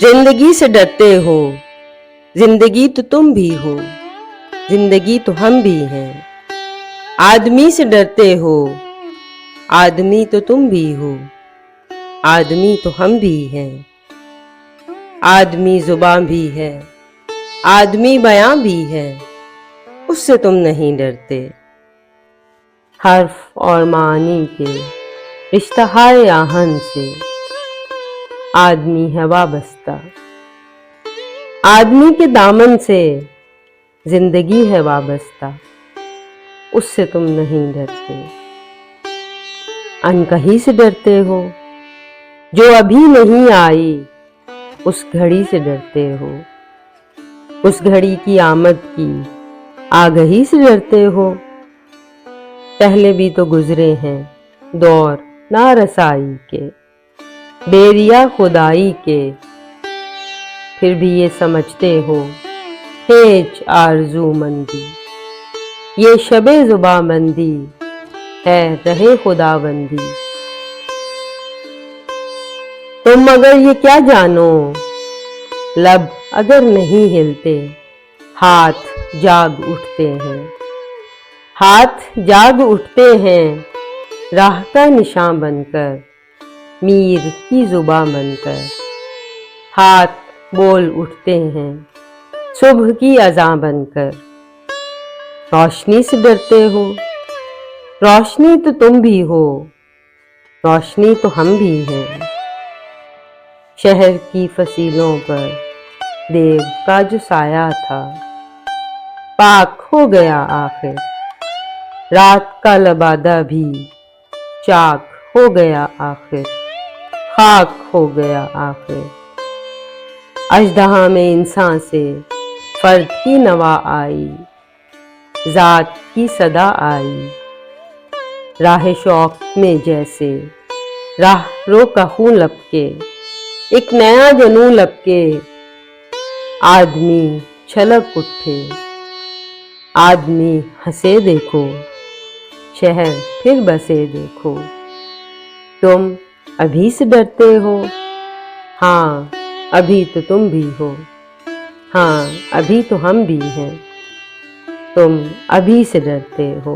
जिंदगी से डरते हो, जिंदगी तो तुम भी हो, जिंदगी तो हम भी हैं। आदमी से डरते हो, आदमी तो तुम भी हो, आदमी तो हम भी हैं। आदमी जुबान भी है, आदमी बयां भी है, उससे तुम नहीं डरते। हर्फ और मानी के रिश्ता हाय आहन से आदमी है वाबस्ता। आदमी के दामन से जिंदगी है वाबस्ता, उससे तुम नहीं डरते। अनकही से डरते हो, जो अभी नहीं आई, उस घड़ी से डरते हो। उस घड़ी की आमद की आगही से डरते हो। पहले भी तो गुजरे हैं दौर ना रसाई के, बेरिया खुदाई के, फिर भी ये समझते हो हेज आरज़ू मंदी। ये शबे ज़ुबाबंदी है रहे खुदाबंदी। तुम मगर ये क्या जानो, लब अगर नहीं हिलते, हाथ जाग उठते हैं। हाथ जाग उठते हैं राह का निशान बनकर, मीर की जुबान बनकर। हाथ बोल उठते हैं सुबह की अज़ां बनकर। रोशनी से डरते हो, रोशनी तो तुम भी हो, रोशनी तो हम भी हैं। शहर की फसीलों पर देव का जो साया था, पाक हो गया आखिर। रात का लबादा भी चाक हो गया आखिर, खाक हो गया आखिर। अजदहा में इंसान से फर्द की नवा आई, जात की सदा आई। राह शौक में जैसे राह रो का खून लपके, एक नया जनून लपके। आदमी छलक उठे, आदमी हंसे देखो, शहर फिर बसे देखो। तुम अभी से डरते हो, हाँ अभी तो तुम भी हो, हाँ अभी तो हम भी हैं। तुम अभी से डरते हो।